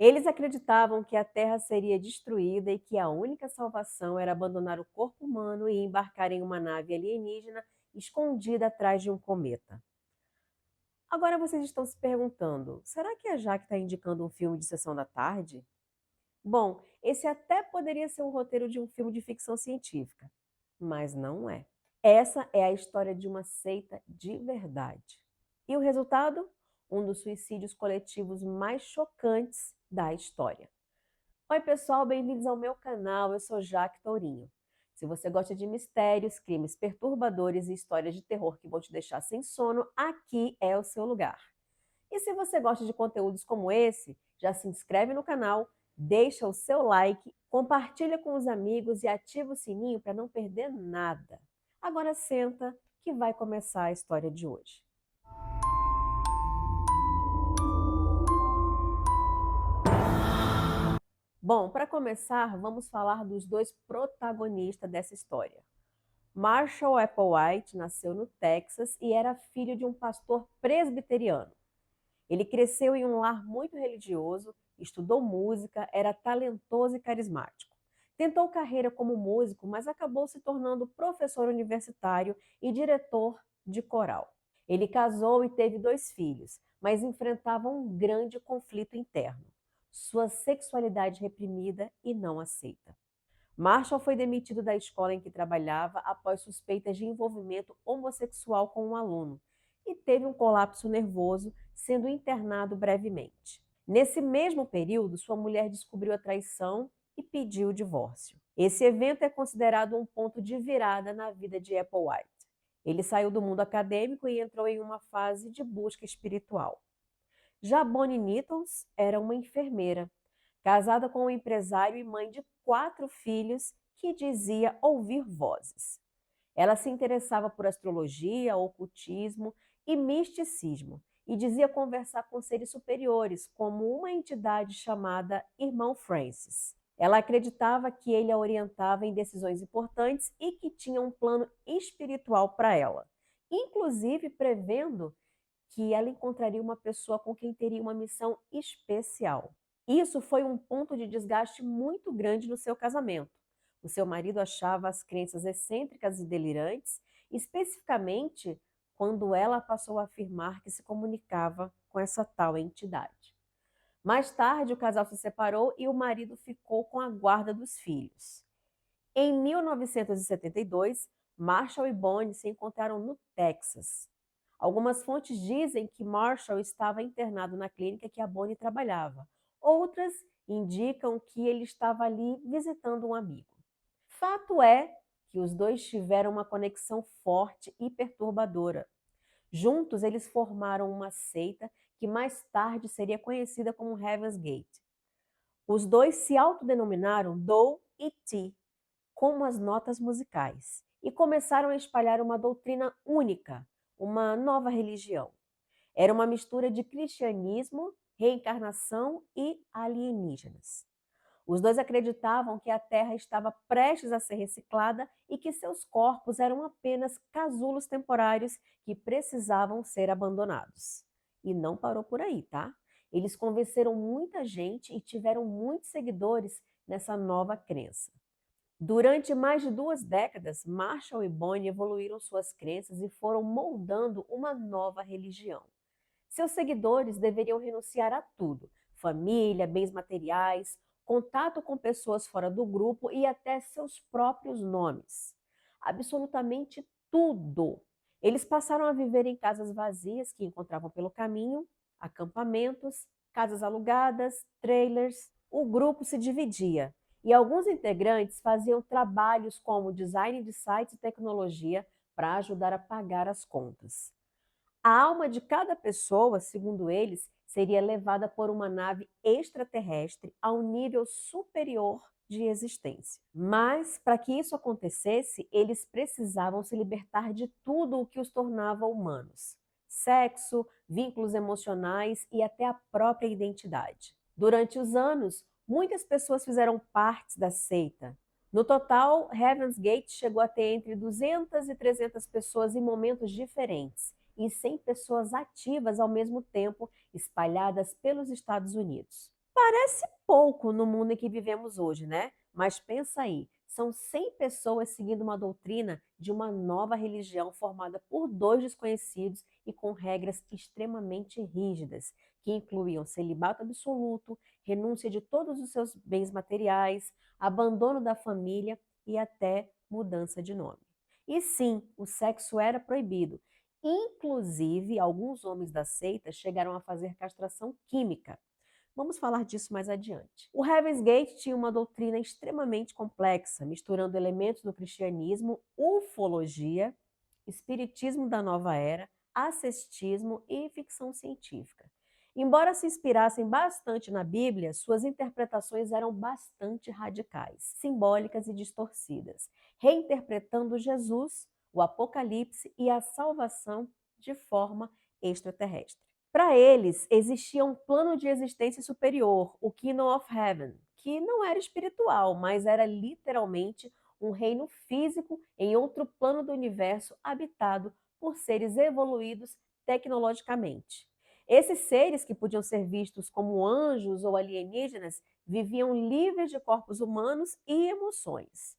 Eles acreditavam que a Terra seria destruída e que a única salvação era abandonar o corpo humano e embarcar em uma nave alienígena escondida atrás de um cometa. Agora vocês estão se perguntando: será que a Jaque está indicando um filme de sessão da tarde? Bom, esse até poderia ser o roteiro de um filme de ficção científica, mas não é. Essa é a história de uma seita de verdade. E o resultado? Um dos suicídios coletivos mais chocantes da história. Oi, pessoal, bem-vindos ao meu canal. Eu sou Jaque Tourinho. Se você gosta de mistérios, crimes perturbadores e histórias de terror que vão te deixar sem sono, aqui é o seu lugar. E se você gosta de conteúdos como esse, já se inscreve no canal, deixa o seu like, compartilha com os amigos e ativa o sininho para não perder nada. Agora senta que vai começar a história de hoje. Bom, para começar, vamos falar dos dois protagonistas dessa história. Marshall Applewhite nasceu no Texas e era filho de um pastor presbiteriano. Ele cresceu em um lar muito religioso, estudou música, era talentoso e carismático. Tentou carreira como músico, mas acabou se tornando professor universitário e diretor de coral. Ele casou e teve 2 filhos, mas enfrentava um grande conflito interno: sua sexualidade reprimida e não aceita. Marshall foi demitido da escola em que trabalhava após suspeitas de envolvimento homossexual com um aluno e teve um colapso nervoso, sendo internado brevemente. Nesse mesmo período, sua mulher descobriu a traição e pediu o divórcio. Esse evento é considerado um ponto de virada na vida de Applewhite. Ele saiu do mundo acadêmico e entrou em uma fase de busca espiritual. Já Bonnie Nichols era uma enfermeira, casada com um empresário e mãe de 4 filhos que dizia ouvir vozes. Ela se interessava por astrologia, ocultismo e misticismo e dizia conversar com seres superiores, como uma entidade chamada Irmão Francis. Ela acreditava que ele a orientava em decisões importantes e que tinha um plano espiritual para ela, inclusive prevendo que ela encontraria uma pessoa com quem teria uma missão especial. Isso foi um ponto de desgaste muito grande no seu casamento. O seu marido achava as crenças excêntricas e delirantes, especificamente quando ela passou a afirmar que se comunicava com essa tal entidade. Mais tarde, o casal se separou e o marido ficou com a guarda dos filhos. Em 1972, Marshall e Bonnie se encontraram no Texas. Algumas fontes dizem que Marshall estava internado na clínica que a Bonnie trabalhava. Outras indicam que ele estava ali visitando um amigo. Fato é que os dois tiveram uma conexão forte e perturbadora. Juntos, eles formaram uma seita que mais tarde seria conhecida como Heaven's Gate. Os dois se autodenominaram Doe e T, como as notas musicais, e começaram a espalhar uma doutrina única, uma nova religião. Era uma mistura de cristianismo, reencarnação e alienígenas. Os dois acreditavam que a Terra estava prestes a ser reciclada e que seus corpos eram apenas casulos temporários que precisavam ser abandonados. E não parou por aí, tá? Eles convenceram muita gente e tiveram muitos seguidores nessa nova crença. Durante mais de 2 décadas, Marshall e Bonnie evoluíram suas crenças e foram moldando uma nova religião. Seus seguidores deveriam renunciar a tudo: família, bens materiais, contato com pessoas fora do grupo e até seus próprios nomes. Absolutamente tudo. Eles passaram a viver em casas vazias que encontravam pelo caminho, acampamentos, casas alugadas, trailers. O grupo se dividia e alguns integrantes faziam trabalhos como design de sites e tecnologia para ajudar a pagar as contas. A alma de cada pessoa, segundo eles, seria levada por uma nave extraterrestre a um nível superior de existência. Mas, para que isso acontecesse, eles precisavam se libertar de tudo o que os tornava humanos: sexo, vínculos emocionais e até a própria identidade. Durante os anos, muitas pessoas fizeram parte da seita. No total, Heaven's Gate chegou a ter entre 200 e 300 pessoas em momentos diferentes e 100 pessoas ativas ao mesmo tempo, espalhadas pelos Estados Unidos. Parece pouco no mundo em que vivemos hoje, né? Mas pensa aí, são 100 pessoas seguindo uma doutrina de uma nova religião formada por dois desconhecidos e com regras extremamente rígidas, que incluíam celibato absoluto, renúncia de todos os seus bens materiais, abandono da família e até mudança de nome. E sim, o sexo era proibido. Inclusive, alguns homens da seita chegaram a fazer castração química. Vamos falar disso mais adiante. O Heaven's Gate tinha uma doutrina extremamente complexa, misturando elementos do cristianismo, ufologia, espiritismo da nova era, ascetismo e ficção científica. Embora se inspirassem bastante na Bíblia, suas interpretações eram bastante radicais, simbólicas e distorcidas, reinterpretando Jesus, o Apocalipse e a salvação de forma extraterrestre. Para eles, existia um plano de existência superior, o Kingdom of Heaven, que não era espiritual, mas era literalmente um reino físico em outro plano do universo habitado por seres evoluídos tecnologicamente. Esses seres, que podiam ser vistos como anjos ou alienígenas, viviam livres de corpos humanos e emoções.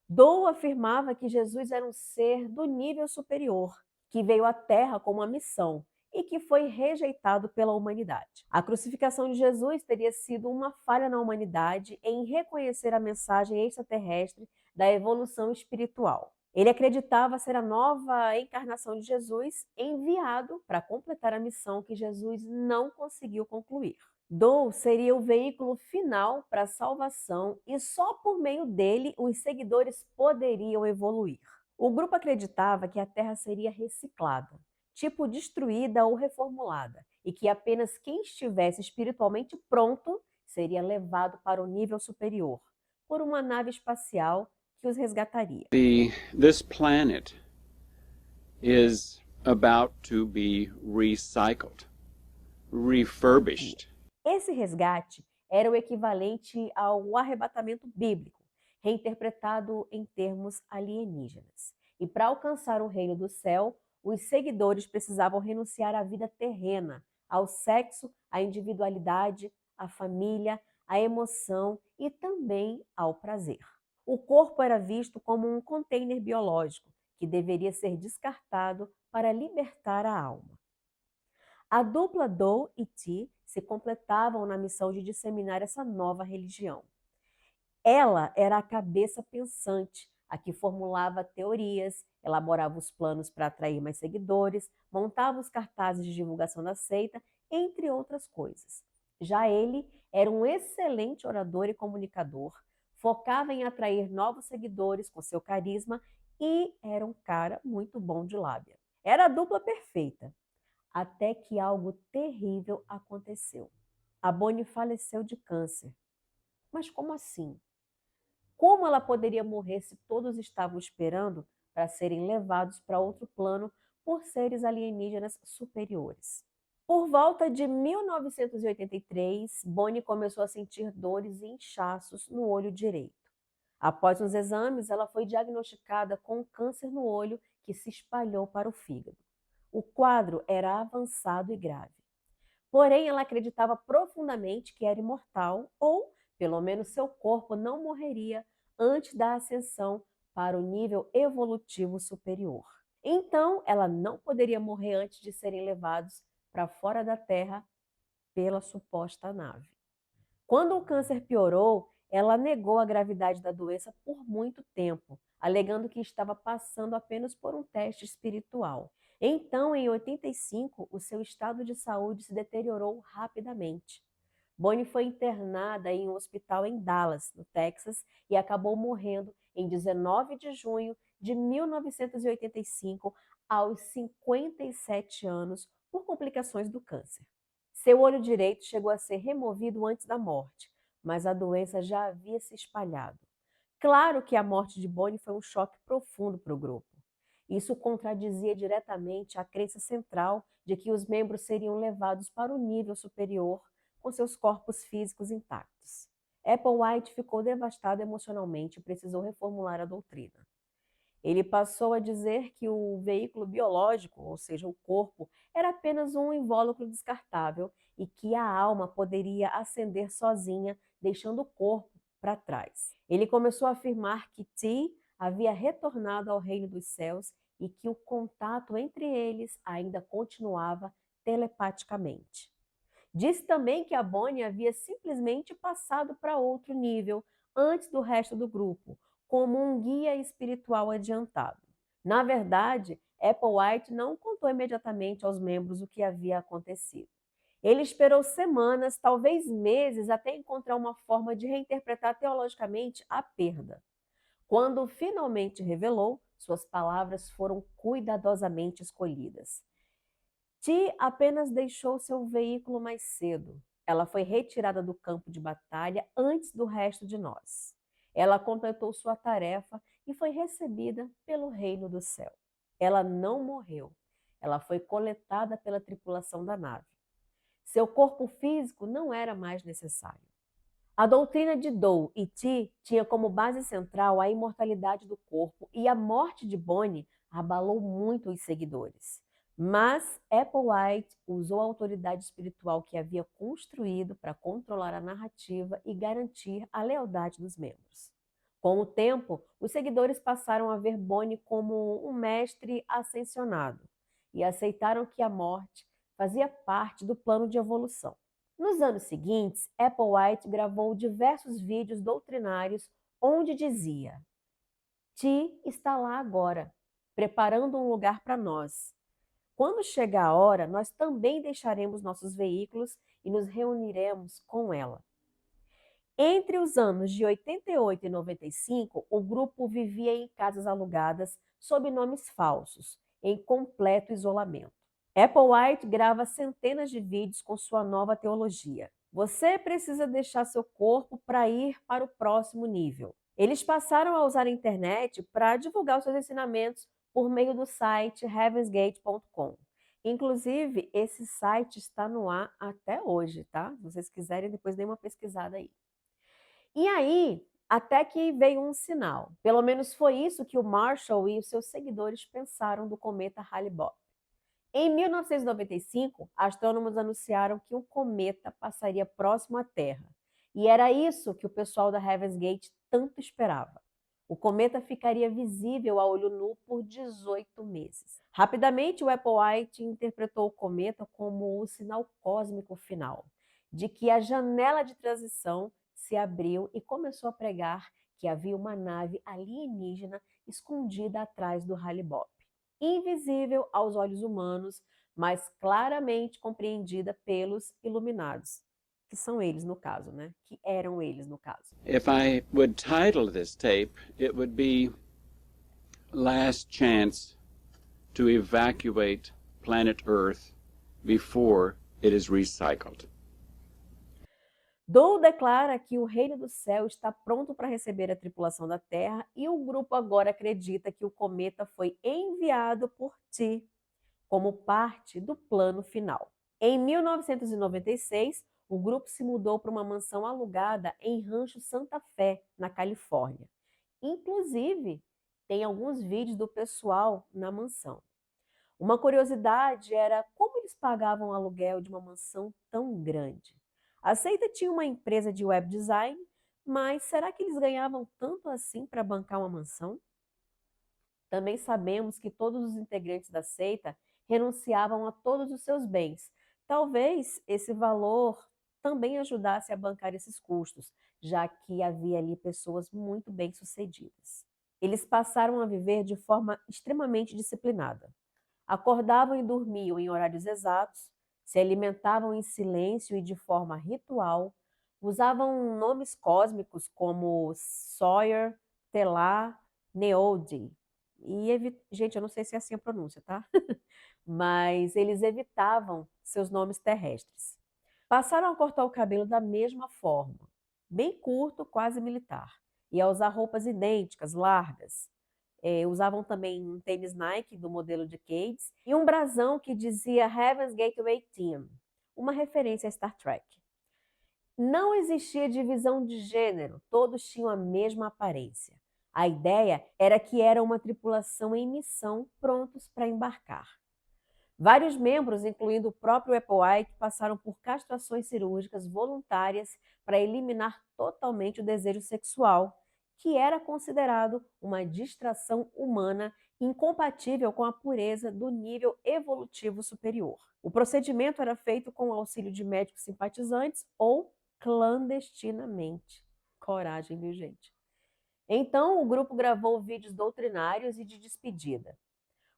Doe afirmava que Jesus era um ser do nível superior, que veio à Terra com uma missão e que foi rejeitado pela humanidade. A crucificação de Jesus teria sido uma falha na humanidade em reconhecer a mensagem extraterrestre da evolução espiritual. Ele acreditava ser a nova encarnação de Jesus, enviado para completar a missão que Jesus não conseguiu concluir. Doe seria o veículo final para a salvação e só por meio dele os seguidores poderiam evoluir. O grupo acreditava que a Terra seria reciclada, tipo destruída ou reformulada, e que apenas quem estivesse espiritualmente pronto seria levado para o nível superior, por uma nave espacial que os resgataria. This planet is about to be recycled, refurbished. Esse resgate era o equivalente ao arrebatamento bíblico, reinterpretado em termos alienígenas. E para alcançar o reino do céu, os seguidores precisavam renunciar à vida terrena, ao sexo, à individualidade, à família, à emoção e também ao prazer. O corpo era visto como um container biológico que deveria ser descartado para libertar a alma. A dupla Doe e Ti se completavam na missão de disseminar essa nova religião. Ela era a cabeça pensante, a que formulava teorias, elaborava os planos para atrair mais seguidores, montava os cartazes de divulgação da seita, entre outras coisas. Já ele era um excelente orador e comunicador, focava em atrair novos seguidores com seu carisma e era um cara muito bom de lábia. Era a dupla perfeita. Até que algo terrível aconteceu. A Bonnie faleceu de câncer. Mas como assim? Como ela poderia morrer se todos estavam esperando para serem levados para outro plano por seres alienígenas superiores? Por volta de 1983, Bonnie começou a sentir dores e inchaços no olho direito. Após uns exames, ela foi diagnosticada com um câncer no olho que se espalhou para o fígado. O quadro era avançado e grave. Porém, ela acreditava profundamente que era imortal, ou, pelo menos, seu corpo não morreria antes da ascensão para o nível evolutivo superior. Então, ela não poderia morrer antes de serem levados para fora da Terra pela suposta nave. Quando o câncer piorou, ela negou a gravidade da doença por muito tempo, alegando que estava passando apenas por um teste espiritual. Então, em 85, o seu estado de saúde se deteriorou rapidamente. Bonnie foi internada em um hospital em Dallas, no Texas, e acabou morrendo em 19 de junho de 1985, aos 57 anos, por complicações do câncer. Seu olho direito chegou a ser removido antes da morte, mas a doença já havia se espalhado. Claro que a morte de Bonnie foi um choque profundo para o grupo. Isso contradizia diretamente a crença central de que os membros seriam levados para o nível superior com seus corpos físicos intactos. Applewhite ficou devastado emocionalmente e precisou reformular a doutrina. Ele passou a dizer que o veículo biológico, ou seja, o corpo, era apenas um invólucro descartável e que a alma poderia ascender sozinha, deixando o corpo para trás. Ele começou a afirmar que Ti havia retornado ao reino dos céus e que o contato entre eles ainda continuava telepaticamente. Disse também que a Bonnie havia simplesmente passado para outro nível antes do resto do grupo, como um guia espiritual adiantado. Na verdade, Applewhite não contou imediatamente aos membros o que havia acontecido. Ele esperou semanas, talvez meses, até encontrar uma forma de reinterpretar teologicamente a perda. Quando finalmente revelou, suas palavras foram cuidadosamente escolhidas. Ti apenas deixou seu veículo mais cedo. Ela foi retirada do campo de batalha antes do resto de nós. Ela completou sua tarefa e foi recebida pelo reino do céu. Ela não morreu. Ela foi coletada pela tripulação da nave. Seu corpo físico não era mais necessário. A doutrina de Dou e Ti tinha como base central a imortalidade do corpo e a morte de Bonnie abalou muito os seguidores. Mas Applewhite usou a autoridade espiritual que havia construído para controlar a narrativa e garantir a lealdade dos membros. Com o tempo, os seguidores passaram a ver Bonnie como um mestre ascensionado e aceitaram que a morte fazia parte do plano de evolução. Nos anos seguintes, Applewhite gravou diversos vídeos doutrinários onde dizia: Ti está lá agora, preparando um lugar para nós. Quando chegar a hora, nós também deixaremos nossos veículos e nos reuniremos com ela. Entre os anos de 88 e 95, o grupo vivia em casas alugadas sob nomes falsos, em completo isolamento. Applewhite grava centenas de vídeos com sua nova teologia. Você precisa deixar seu corpo para ir para o próximo nível. Eles passaram a usar a internet para divulgar os seus ensinamentos por meio do site heavensgate.com. Inclusive, esse site está no ar até hoje, tá? Se vocês quiserem, depois dê uma pesquisada aí. E aí, até que veio um sinal. Pelo menos foi isso que o Marshall e os seus seguidores pensaram do cometa Hale-Bopp. Em 1995, astrônomos anunciaram que um cometa passaria próximo à Terra. E era isso que o pessoal da Heaven's Gate tanto esperava. O cometa ficaria visível a olho nu por 18 meses. Rapidamente, o Applewhite interpretou o cometa como o sinal cósmico final, de que a janela de transição se abriu e começou a pregar que havia uma nave alienígena escondida atrás do Hale-Bopp, invisível aos olhos humanos, mas claramente compreendida pelos iluminados, que são eles no caso, né? Que eram eles no caso. If I would title this tape, it would be Last Chance to Evacuate Planet Earth Before It is Recycled. Dou declara que o reino do céu está pronto para receber a tripulação da Terra e o grupo agora acredita que o cometa foi enviado por Ti como parte do plano final. Em 1996, o grupo se mudou para uma mansão alugada em Rancho Santa Fé, na Califórnia. Inclusive, tem alguns vídeos do pessoal na mansão. Uma curiosidade era como eles pagavam o aluguel de uma mansão tão grande. A seita tinha uma empresa de web design, mas será que eles ganhavam tanto assim para bancar uma mansão? Também sabemos que todos os integrantes da seita renunciavam a todos os seus bens. Talvez esse valor também ajudasse a bancar esses custos, já que havia ali pessoas muito bem-sucedidas. Eles passaram a viver de forma extremamente disciplinada. Acordavam e dormiam em horários exatos, se alimentavam em silêncio e de forma ritual, usavam nomes cósmicos como Sawyer, Telah, Neodi. Gente, eu não sei se é assim a pronúncia, tá? Mas eles evitavam seus nomes terrestres. Passaram a cortar o cabelo da mesma forma, bem curto, quase militar, e a usar roupas idênticas, largas. Usavam também um tênis Nike do modelo de Cades e um brasão que dizia Heaven's Gateway Team, uma referência a Star Trek. Não existia divisão de gênero, todos tinham a mesma aparência. A ideia era que era uma tripulação em missão, prontos para embarcar. Vários membros, incluindo o próprio Applewhite, passaram por castrações cirúrgicas voluntárias para eliminar totalmente o desejo sexual, que era considerado uma distração humana incompatível com a pureza do nível evolutivo superior. O procedimento era feito com o auxílio de médicos simpatizantes ou clandestinamente. Coragem, viu, gente? Então, o grupo gravou vídeos doutrinários e de despedida.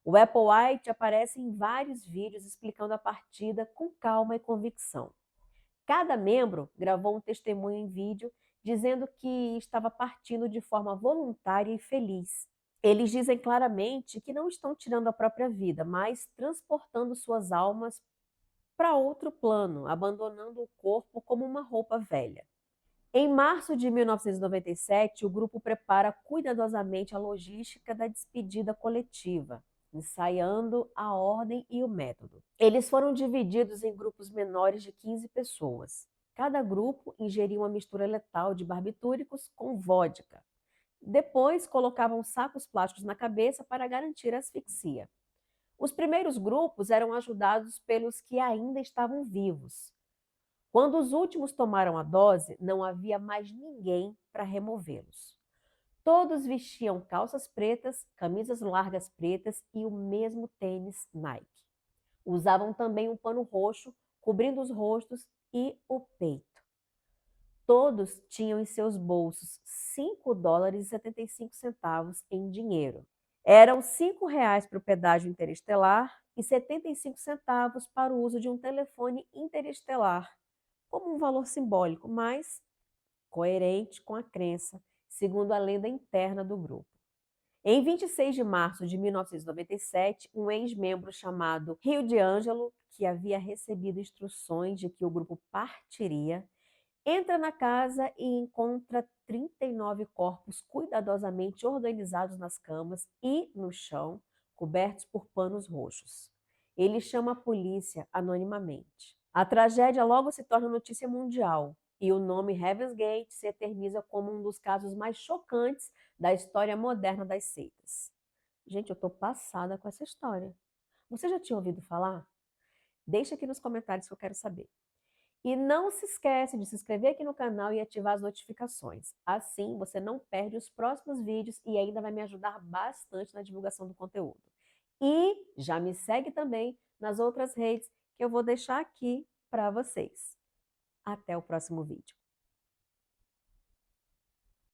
O Applewhite aparece em vários vídeos explicando a partida com calma e convicção. Cada membro gravou um testemunho em vídeo dizendo que estava partindo de forma voluntária e feliz. Eles dizem claramente que não estão tirando a própria vida, mas transportando suas almas para outro plano, abandonando o corpo como uma roupa velha. Em março de 1997, o grupo prepara cuidadosamente a logística da despedida coletiva, ensaiando a ordem e o método. Eles foram divididos em grupos menores de 15 pessoas. Cada grupo ingeria uma mistura letal de barbitúricos com vodka. Depois, colocavam sacos plásticos na cabeça para garantir a asfixia. Os primeiros grupos eram ajudados pelos que ainda estavam vivos. Quando os últimos tomaram a dose, não havia mais ninguém para removê-los. Todos vestiam calças pretas, camisas largas pretas e o mesmo tênis Nike. Usavam também um pano roxo, cobrindo os rostos e o peito. Todos tinham em seus bolsos $5,75 em dinheiro. Eram R$ 5 para o pedágio interestelar e 75 centavos para o uso de um telefone interestelar, como um valor simbólico, mas coerente com a crença, segundo a lenda interna do grupo. Em 26 de março de 1997, um ex-membro chamado Rio de Angelo, que havia recebido instruções de que o grupo partiria, entra na casa e encontra 39 corpos cuidadosamente organizados nas camas e no chão, cobertos por panos roxos. Ele chama a polícia anonimamente. A tragédia logo se torna notícia mundial e o nome Heaven's Gate se eterniza como um dos casos mais chocantes da história moderna das seitas. Gente, eu estou passada com essa história. Você já tinha ouvido falar? Deixa aqui nos comentários que eu quero saber. E não se esquece de se inscrever aqui no canal e ativar as notificações. Assim, você não perde os próximos vídeos e ainda vai me ajudar bastante na divulgação do conteúdo. E já me segue também nas outras redes que eu vou deixar aqui para vocês. Até o próximo vídeo.